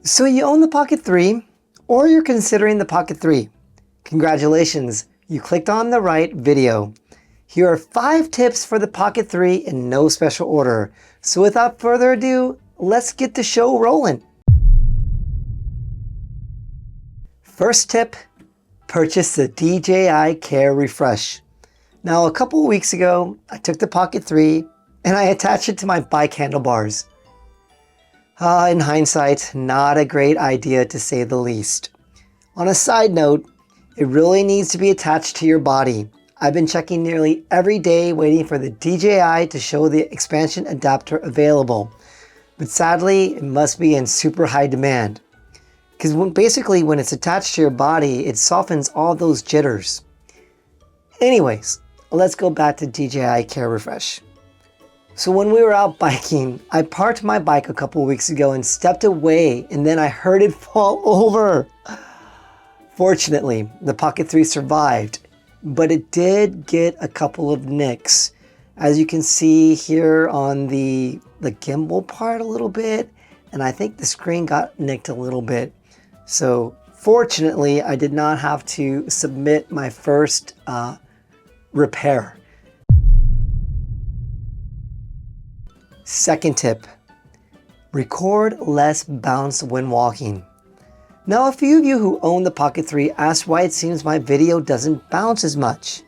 So you own the Pocket 3, or you're considering the Pocket 3. Congratulations, you clicked on the right video. Here are 5 tips for the Pocket 3 in no special order. So without further ado, let's get the show rolling. First tip, purchase the DJI Care Refresh. Now a couple of weeks ago, I took the Pocket 3 and I attached it to my bike handlebars. In hindsight, not a great idea to say the least. On a side note, it really needs to be attached to your body. I've been checking nearly every day waiting for the DJI to show the expansion adapter available. But sadly, it must be in super high demand. Because basically when it's attached to your body, it softens all those jitters. Anyways, let's go back to DJI Care Refresh. So when we were out biking, I parked my bike a couple weeks ago and stepped away, and then I heard it fall over. Fortunately, the Pocket 3 survived, but it did get a couple of nicks. As you can see here on the gimbal part a little bit, and I think the screen got nicked a little bit. So fortunately, I did not have to submit my first repair. Second tip, record less bounce when walking. Now a few of you who own the Pocket 3 asked why it seems my video doesn't bounce as much.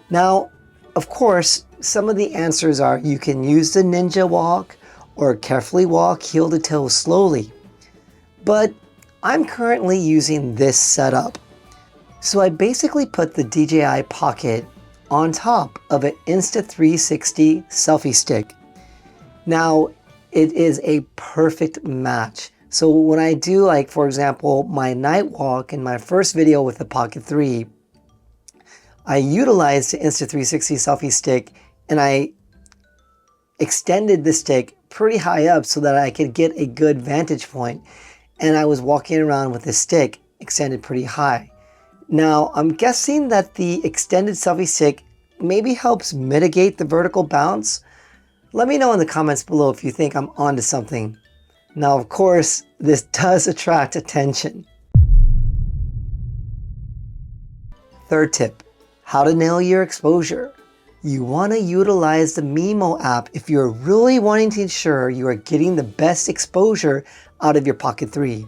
Now, of course, some of the answers are you can use the ninja walk or carefully walk heel to toe slowly. But I'm currently using this setup. So I basically put the DJI Pocket on top of an Insta360 selfie stick. Now, it is a perfect match. So when I do, like, for example, my night walk in my first video with the Pocket 3, I utilized the Insta360 selfie stick and I extended the stick pretty high up so that I could get a good vantage point. And I was walking around with the stick extended pretty high. Now, I'm guessing that the extended selfie stick maybe helps mitigate the vertical bounce. Let me know in the comments below if you think I'm onto something. Now, of course, this does attract attention. Third tip, how to nail your exposure. You want to utilize the Mimo app if you're really wanting to ensure you are getting the best exposure out of your Pocket 3.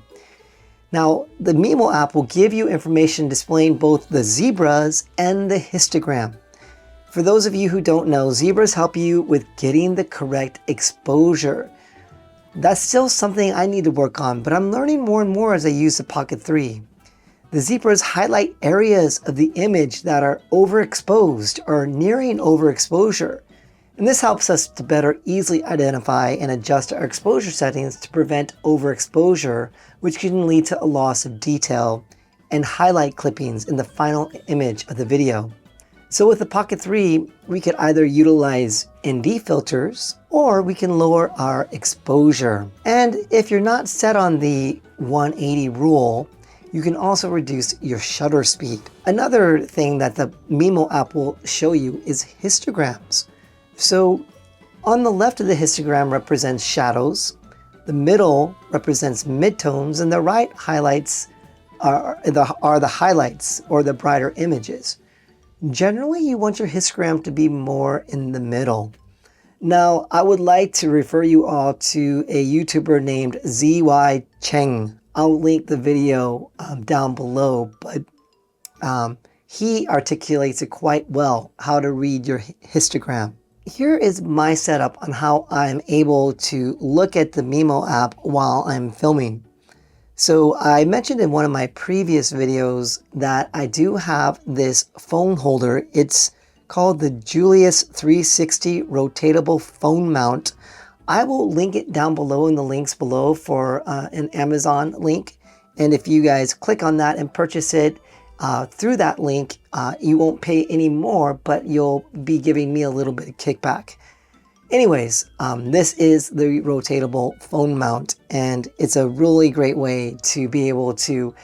Now, the Mimo app will give you information displaying both the zebras and the histogram. For those of you who don't know, zebras help you with getting the correct exposure. That's still something I need to work on, but I'm learning more and more as I use the Pocket 3. The zebras highlight areas of the image that are overexposed or nearing overexposure. And this helps us to better easily identify and adjust our exposure settings to prevent overexposure, which can lead to a loss of detail and highlight clippings in the final image of the video. So with the Pocket 3, we could either utilize ND filters or we can lower our exposure. And if you're not set on the 180 rule, you can also reduce your shutter speed. Another thing that the Mimo app will show you is histograms. So on the left of the histogram represents shadows, the middle represents midtones, and the right highlights are the highlights or the brighter images. Generally, you want your histogram to be more in the middle. Now, I would like to refer you all to a YouTuber named ZY Cheng. I'll link the video down below, but he articulates it quite well, how to read your histogram. Here is my setup on how I'm able to look at the Mimo app while I'm filming. So I mentioned in one of my previous videos that I do have this phone holder. It's called the Julius 360 rotatable phone mount. I will link it down below in the links below for an Amazon link. And if you guys click on that and purchase it through that link, you won't pay any more, but you'll be giving me a little bit of kickback. Anyways, this is the rotatable phone mount, and it's a really great way to be able to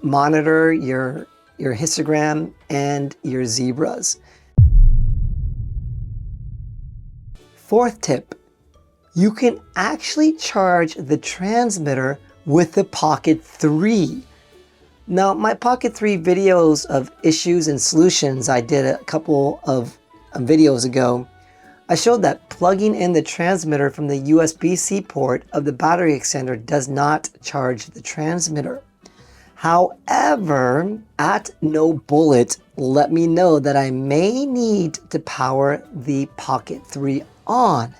monitor your histogram and your zebras. Fourth tip, you can actually charge the transmitter with the Pocket 3. Now, my Pocket 3 videos of issues and solutions I did a couple of videos ago, I showed that plugging in the transmitter from the USB-C port of the battery extender does not charge the transmitter. However, at No Bullet let me know that I may need to power the Pocket 3 on.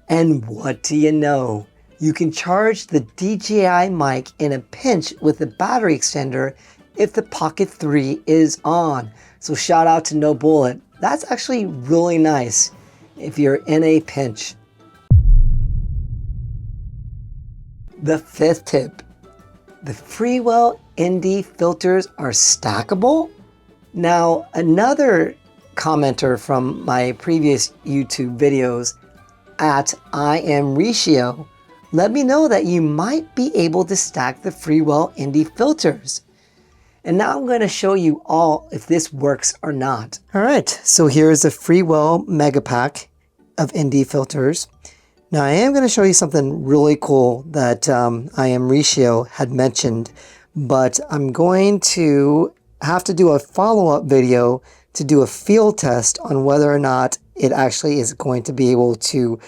And what do you know? You can charge the DJI mic in a pinch with the battery extender if the Pocket 3 is on. So shout out to No Bullet. That's actually really nice if you're in a pinch. The fifth tip, the Freewell ND filters are stackable. Now, another commenter from my previous YouTube videos at IamRatio let me know that you might be able to stack the Freewell ND filters. And now I'm going to show you all if this works or not. All right, so here's the Freewell Mega Pack of ND filters. Now I am going to show you something really cool that IamRatio had mentioned, but I'm going to have to do a follow-up video to do a field test on whether or not it actually is going to be able to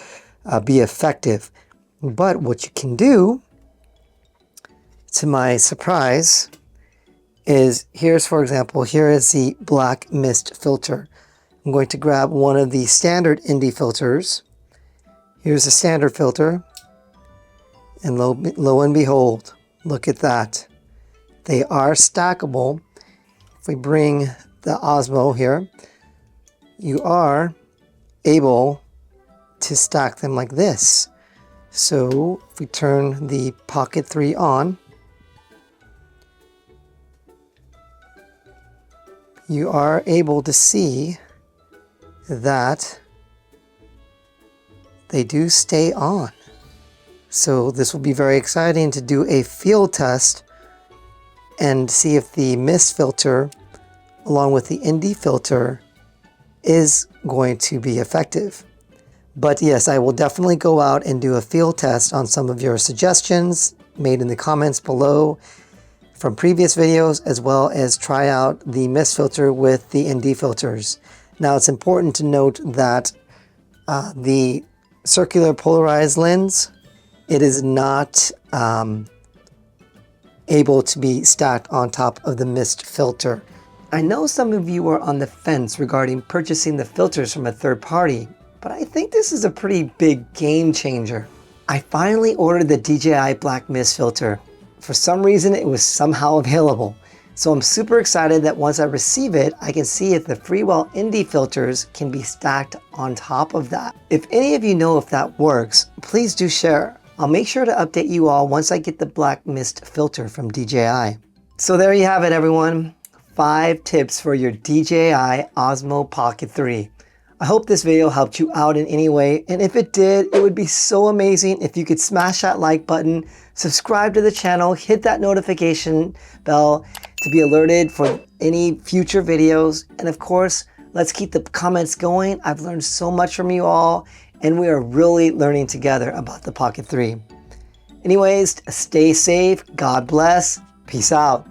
be effective. But what you can do, to my surprise, is here's, for example, here is the black mist filter. I'm going to grab one of the standard ND filters. Here's a standard filter, and lo and behold, look at that. They are stackable. If we bring the Osmo here, you are able to stack them like this. So if we turn the Pocket 3 on, you are able to see that they do stay on. So this will be very exciting to do a field test and see if the mist filter along with the ND filter is going to be effective. But yes, I will definitely go out and do a field test on some of your suggestions made in the comments below from previous videos, as well as try out the mist filter with the ND filters. Now it's important to note that the circular polarized lens, it is not able to be stacked on top of the mist filter. I know some of you are on the fence regarding purchasing the filters from a third party, but I think this is a pretty big game changer. I finally ordered the DJI Black Mist filter. For some reason, it was somehow available. So I'm super excited that once I receive it, I can see if the Freewell ND filters can be stacked on top of that. If any of you know if that works, please do share. I'll make sure to update you all once I get the Black Mist filter from DJI. So there you have it, everyone. 5 tips for your DJI Osmo Pocket 3. I hope this video helped you out in any way, and if it did, it would be so amazing if you could smash that like button, subscribe to the channel, hit that notification bell to be alerted for any future videos, and of course, let's keep the comments going. I've learned so much from you all, and we are really learning together about the Pocket 3. Anyways, stay safe, God bless, peace out.